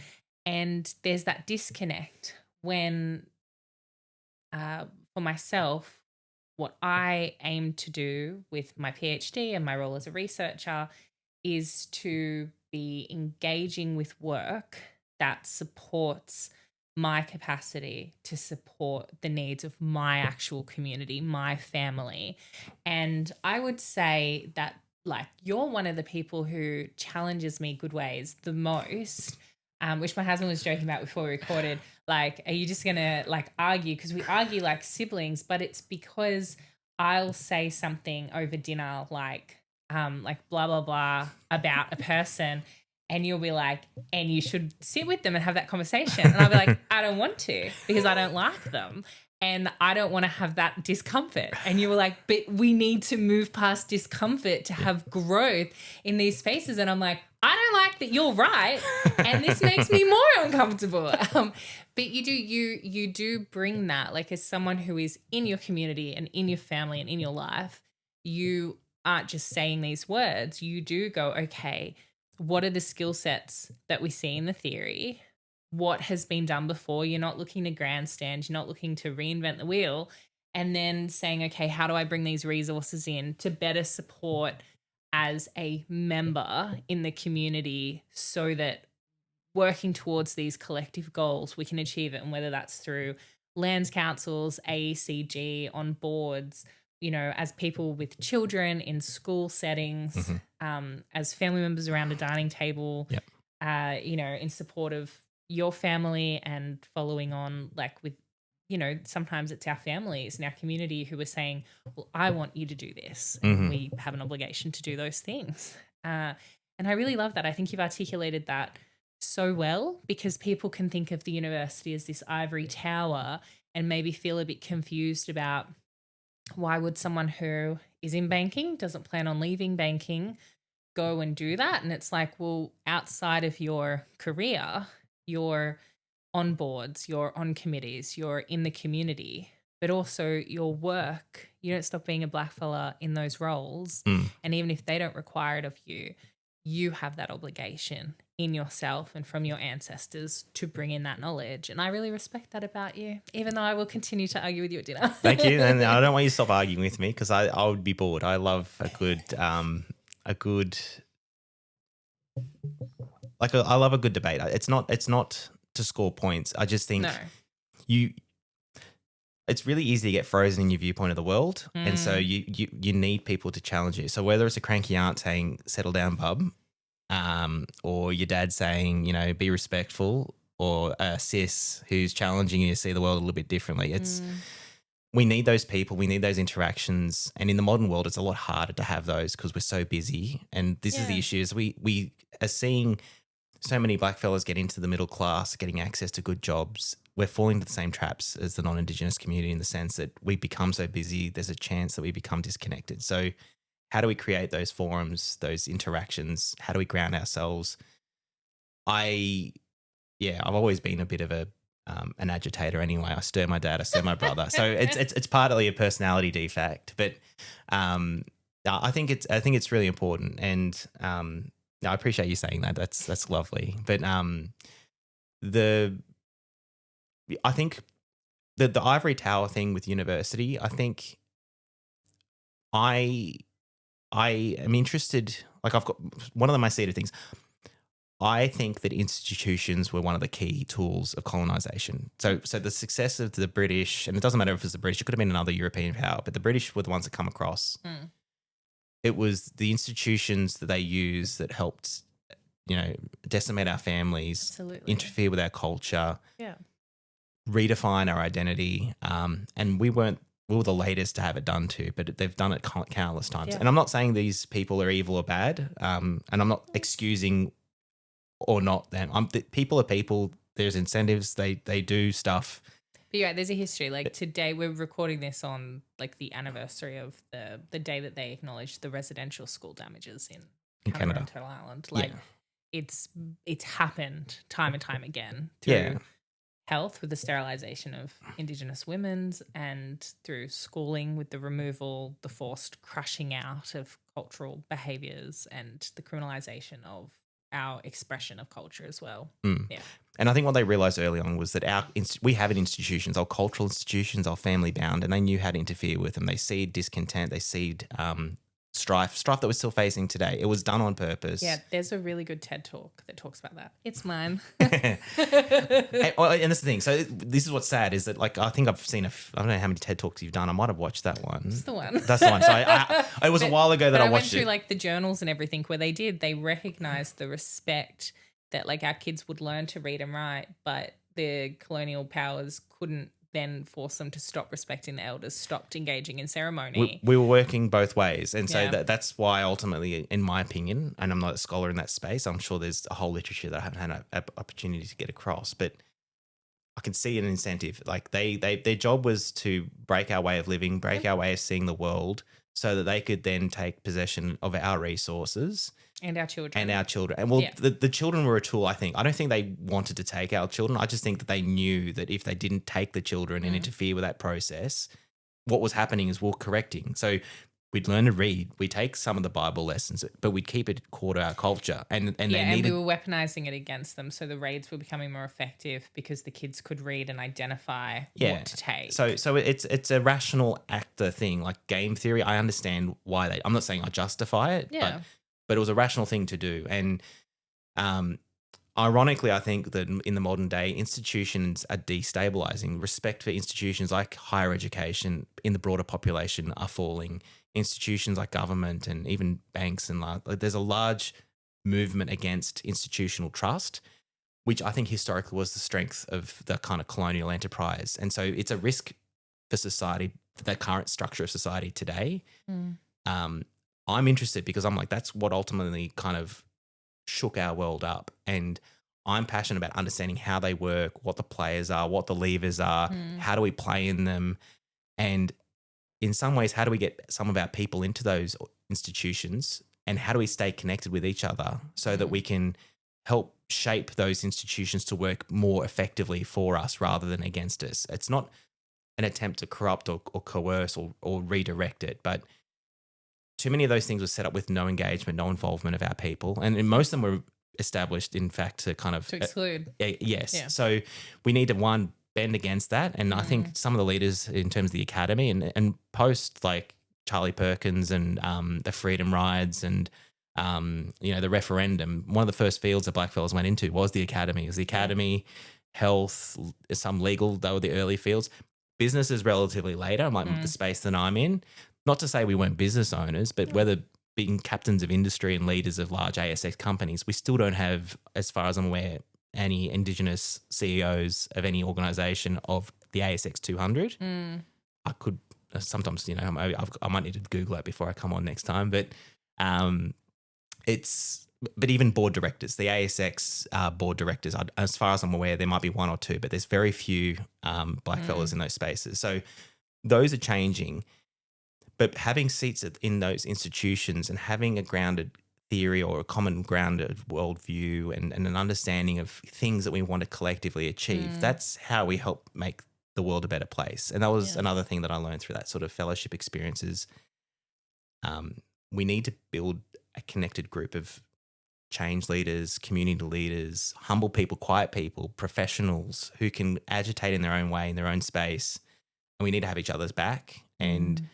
And there's that disconnect when, for myself, what I aim to do with my PhD and my role as a researcher is to be engaging with work that supports my capacity to support the needs of my actual community, my family. And I would say that, like, you're one of the people who challenges me good ways the most, which my husband was joking about before we recorded. Like, are you just going to, like, argue? Because we argue like siblings, but it's because I'll say something over dinner like blah, blah, blah about a person, and you'll be like, and you should sit with them and have that conversation. And I'll be like, I don't want to, because I don't like them. And I don't want to have that discomfort. And you were like, but we need to move past discomfort to have growth in these spaces. And I'm like, I don't like that you're right. And this makes me more uncomfortable. But you do bring that, like, as someone who is in your community and in your family and in your life, you aren't just saying these words. You do go, okay, what are the skill sets that we see in the theory? What has been done before? You're not looking to grandstand. You're not looking to reinvent the wheel. And then saying, okay, how do I bring these resources in to better support as a member in the community so that working towards these collective goals, we can achieve it. And whether that's through lands councils, AECG, on boards, as people with children in school settings, as family members around a dining table, in support of your family and following on like with, sometimes it's our families and our community who are saying, well, I want you to do this. And we have an obligation to do those things. And I really love that. I think you've articulated that so well, because people can think of the university as this ivory tower and maybe feel a bit confused about why would someone who is in banking, doesn't plan on leaving banking, go and do that. And it's like, well, outside of your career, you're on boards, you're on committees, you're in the community, but also your work, you don't stop being a blackfella in those roles. And even if they don't require it of you, you have that obligation in yourself and from your ancestors to bring in that knowledge. And I really respect that about you, even though I will continue to argue with you at dinner. Thank you. And I don't want you to stop arguing with me, because I would be bored. I love I love a good debate. It's not to score points. I just think it's really easy to get frozen in your viewpoint of the world. And so you need people to challenge you. So whether it's a cranky aunt saying, settle down, bub, or your dad saying, be respectful, or a sis who's challenging you to see the world a little bit differently. We need those people. We need those interactions. And in the modern world, it's a lot harder to have those because we're so busy. And this is the issue, is we are seeing so many black fellas get into the middle class, getting access to good jobs. We're falling into the same traps as the non-Indigenous community, in the sense that we become so busy, there's a chance that we become disconnected. So how do we create those forums, those interactions? How do we ground ourselves? I've always been a bit of an agitator anyway. I stir my dad, I stir my brother. So it's partly a personality defect, but I think it's really important. And I appreciate you saying that. That's lovely. But I think the ivory tower thing with university, I think I am interested, like I've got one of my seeded things. I think that institutions were one of the key tools of colonisation. So the success of the British, and it doesn't matter if it's the British, it could have been another European power, but the British were the ones that come across. It was the institutions that they used that helped, decimate our families, interfere with our culture, redefine our identity. And we were the latest to have it done to, but they've done it countless times. And I'm not saying these people are evil or bad, and I'm not excusing or not them. People are people. There's incentives. They do stuff. But there's a history. Like today, we're recording this on like the anniversary of the day that they acknowledged the residential school damages in Canada and Turtle Island. Like it's happened time and time again through health with the sterilisation of Indigenous women's, and through schooling with the removal, the forced crushing out of cultural behaviours, and the criminalisation of our expression of culture as well. And I think what they realised early on was that we have institutions, our cultural institutions, are family bound, and they knew how to interfere with them. They seed discontent, they seed strife that we're still facing today. It was done on purpose. Yeah, there's a really good TED Talk that talks about that. It's mine. And that's the thing. So this is what's sad, is that like I think I've seen I don't know how many TED Talks you've done. I might have watched that one. It's the one. That's the one. So it was a while ago that I watched it. I went through like the journals and everything where they recognised the respect that like our kids would learn to read and write, but the colonial powers couldn't then force them to stop respecting the elders, stopped engaging in ceremony. We were working both ways. And so that's why ultimately, in my opinion, and I'm not a scholar in that space, I'm sure there's a whole literature that I haven't had an opportunity to get across, but I can see an incentive. Like their job was to break our way of living, break our way of seeing the world, so that they could then take possession of our resources. And our children. And the children were a tool, I think. I don't think they wanted to take our children. I just think that they knew that if they didn't take the children and interfere with that process, what was happening is we're correcting. So we'd learn to read. We take some of the Bible lessons, but we'd keep it core to our culture. And we were weaponizing it against them. So the raids were becoming more effective because the kids could read and identify what to take. So it's a rational actor thing, like game theory. I understand why I'm not saying I justify it, but it was a rational thing to do. And ironically, I think that in the modern day, institutions are destabilizing. Respect for institutions like higher education in the broader population are falling. Institutions like government and even banks and there's a large movement against institutional trust, which I think historically was the strength of the kind of colonial enterprise. And so it's a risk for society, for the current structure of society today. I'm interested because I'm like, that's what ultimately kind of shook our world up. And I'm passionate about understanding how they work, what the players are, what the levers are, how do we play in them, and in some ways, how do we get some of our people into those institutions, and how do we stay connected with each other so that we can help shape those institutions to work more effectively for us rather than against us. It's not an attempt to corrupt or coerce or redirect it, but too many of those things were set up with no engagement, no involvement of our people. And most of them were established, in fact, to kind of... To exclude. Yes. Yeah. So we need to, bend against that. And I think some of the leaders in terms of the academy and post like Charlie Perkins and the Freedom Rides and, the referendum, one of the first fields that blackfellas went into was the academy. It was the academy, health, some legal, they were the early fields. Business is relatively later, like the space that I'm in. Not to say we weren't business owners, but whether being captains of industry and leaders of large ASX companies, we still don't have, as far as I'm aware, any Indigenous CEOs of any organisation of the ASX 200. I could sometimes, I might need to Google it before I come on next time, but but even board directors, the ASX board directors, as far as I'm aware, there might be one or two, but there's very few blackfellas in those spaces. So those are changing. But having seats in those institutions and having a grounded theory or a common grounded worldview and an understanding of things that we want to collectively achieve, that's how we help make the world a better place. And that was another thing that I learned through that sort of fellowship experience is we need to build a connected group of change leaders, community leaders, humble people, quiet people, professionals who can agitate in their own way, in their own space. And we need to have each other's back. And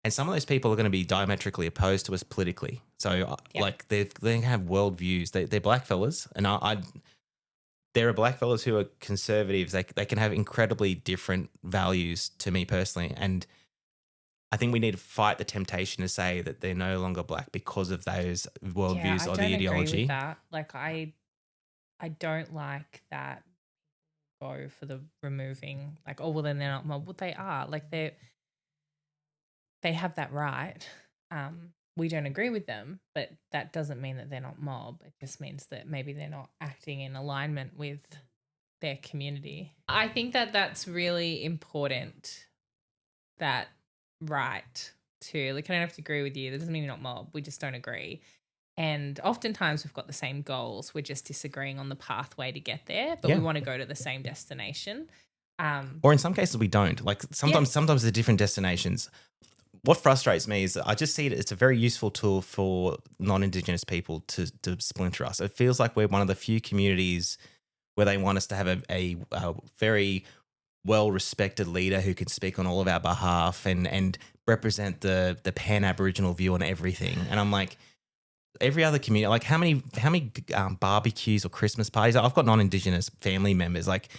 some of those people are going to be diametrically opposed to us politically. So, like, they have worldviews. They're blackfellas, and there are blackfellas who are conservatives. They can have incredibly different values to me personally, and I think we need to fight the temptation to say that they're no longer black because of those worldviews or the ideology. I don't agree with that. Like, I don't like that. Go for the removing, like, oh well, then they're not mob. Well, they are. Like, they have that right. We don't agree with them, but that doesn't mean that they're not mob. It just means that maybe they're not acting in alignment with their community. I think that that's really important, that right to, like, I don't have to agree with you. That doesn't mean you're not mob. We just don't agree. And oftentimes we've got the same goals. We're just disagreeing on the pathway to get there, but we want to go to the same destination. Or in some cases we don't. Like sometimes they're different destinations. What frustrates me is I just see it's a very useful tool for non-Indigenous people to splinter us. It feels like we're one of the few communities where they want us to have a very well-respected leader who can speak on all of our behalf and represent the pan-Aboriginal view on everything. And I'm like, every other community, like how many barbecues or Christmas parties? I've got non-Indigenous family members. Like,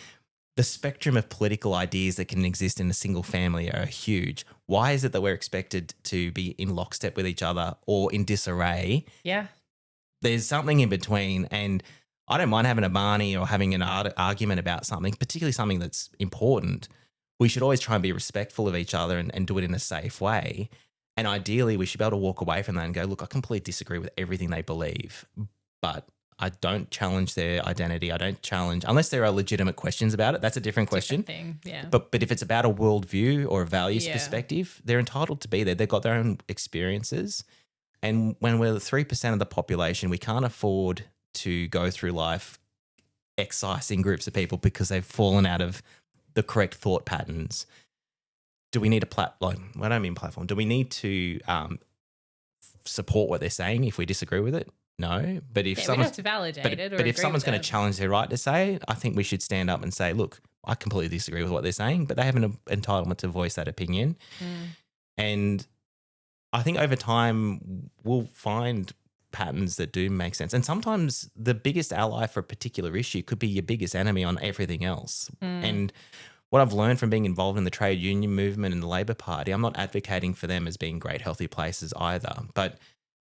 the spectrum of political ideas that can exist in a single family are huge. Why is it that we're expected to be in lockstep with each other or in disarray? Yeah. There's something in between, and I don't mind having a Barney or having an argument about something, particularly something that's important. We should always try and be respectful of each other and do it in a safe way. And ideally, we should be able to walk away from that and go, look, I completely disagree with everything they believe, but I don't challenge their identity. I don't challenge, unless there are legitimate questions about it. That's a different question. Thing, yeah. But if it's about a worldview or a values perspective, they're entitled to be there. They've got their own experiences. And when we're 3% of the population, we can't afford to go through life excising groups of people because they've fallen out of the correct thought patterns. Do we need a platform? I don't mean platform. Do we need to support what they're saying if we disagree with it? No, but if we have to validate it. But if someone's going to challenge their right to say it, I think we should stand up and say, look, I completely disagree with what they're saying, but they have an entitlement to voice that opinion. And I think over time we'll find patterns that do make sense. And sometimes the biggest ally for a particular issue could be your biggest enemy on everything else. And what I've learned from being involved in the trade union movement and the Labor Party, I'm not advocating for them as being great, healthy places either, but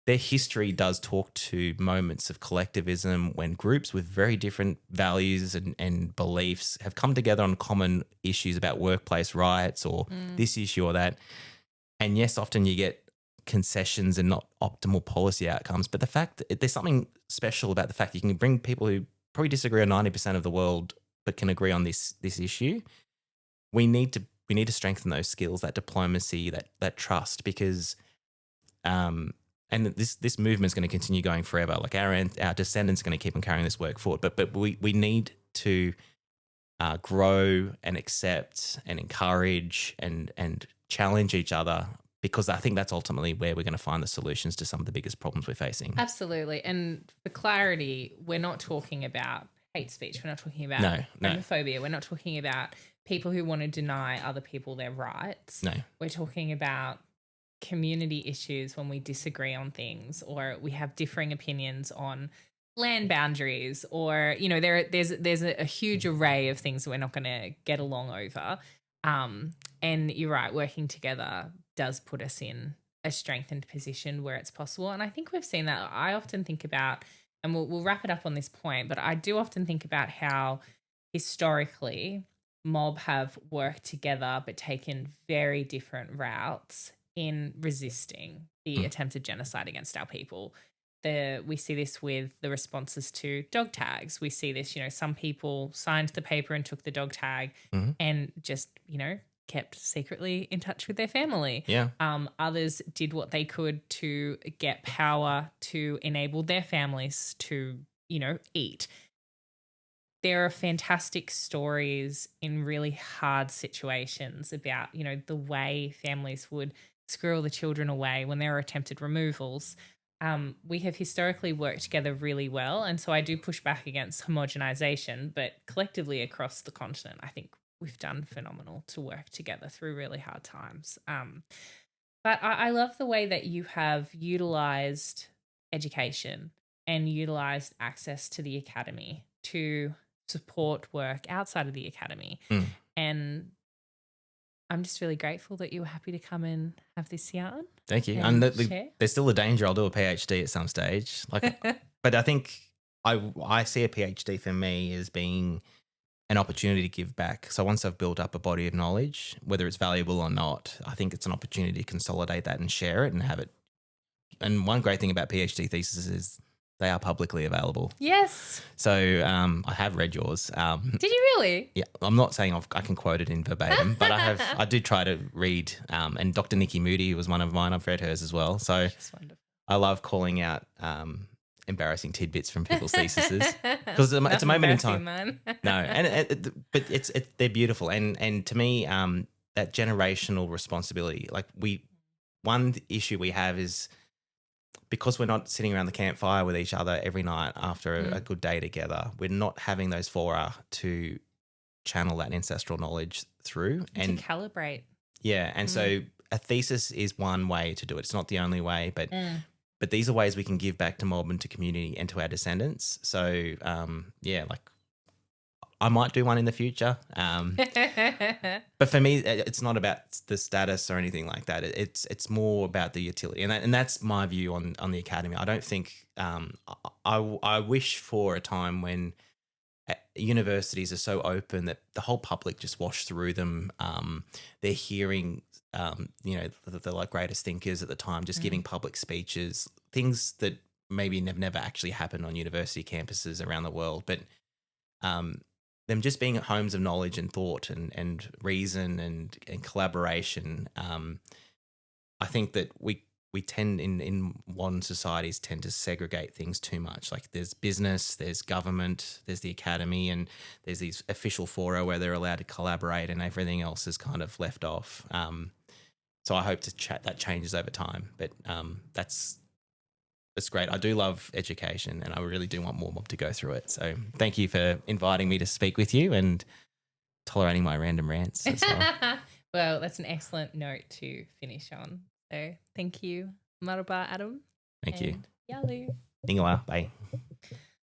their history does talk to moments of collectivism when groups with very different values and beliefs have come together on common issues about workplace rights or this issue or that. And yes, often you get concessions and not optimal policy outcomes, but the fact that there's something special about the fact that you can bring people who probably disagree on 90% of the world but can agree on this issue. We need to strengthen those skills, that diplomacy, that trust, because and this movement is going to continue going forever. Like our descendants are going to keep on carrying this work forward. But we need to grow and accept and encourage and challenge each other, because I think that's ultimately where we're going to find the solutions to some of the biggest problems we're facing. Absolutely. And for clarity, we're not talking about hate speech. We're not talking about homophobia. We're not talking about people who want to deny other people their rights. No. We're talking about community issues when we disagree on things, or we have differing opinions on land boundaries, or, you know, there's a huge array of things that we're not going to get along over. And you're right, working together does put us in a strengthened position where it's possible. And I think we've seen that. I often think about, and we'll wrap it up on this point, but I do often think about how historically mob have worked together but taken very different routes in resisting the attempted genocide against our people. We see this with the responses to dog tags. We see this, you know, some people signed the paper and took the dog tag and just, you know, kept secretly in touch with their family. Yeah. Others did what they could to get power to enable their families to, you know, eat. There are fantastic stories in really hard situations about, you know, the way families would squirrel the children away when there were attempted removals. We have historically worked together really well. And so I do push back against homogenization, but collectively across the continent, I think we've done phenomenal to work together through really hard times. But I love the way that you have utilized education and utilized access to the academy to support work outside of the academy. And I'm just really grateful that you were happy to come and have this yarn. Thank you. And there's still a danger I'll do a PhD at some stage. Like, but I think I see a PhD for me as being an opportunity to give back. So once I've built up a body of knowledge, whether it's valuable or not, I think it's an opportunity to consolidate that and share it and have it. And one great thing about PhD theses is they are publicly available. Yes. So I have read yours. Did you really? Yeah. I'm not saying I can quote it in verbatim, but I did try to read. And Dr. Nikki Moody was one of mine. I've read hers as well. So She's wonderful. I love calling out embarrassing tidbits from people's theses because it's a moment in time. No, but they're beautiful. And to me, that generational responsibility, like one issue we have is, because we're not sitting around the campfire with each other every night after a good day together, we're not having those fora to channel that ancestral knowledge through and to calibrate. Yeah. And so a thesis is one way to do it. It's not the only way, but these are ways we can give back to Melbourne, to community and to our descendants. So, like I might do one in the future. But for me, it's not about the status or anything like that. It's more about the utility. And that's my view on the academy. I don't think I wish for a time when universities are so open that the whole public just wash through them. They're hearing, the like greatest thinkers at the time, just giving public speeches, things that maybe never actually happened on university campuses around the world. But them just being at homes of knowledge and thought and reason and collaboration. I think that we tend in modern societies tend to segregate things too much. Like there's business, there's government, there's the academy, and there's these official fora where they're allowed to collaborate, and everything else is kind of left off. So I hope that changes over time. But that's great. I do love education, and I really do want more mob to go through it. So thank you for inviting me to speak with you and tolerating my random rants as well. Well, that's an excellent note to finish on. So thank you, Maraba Adam. Thank you. Yalu. Ningawa. Bye.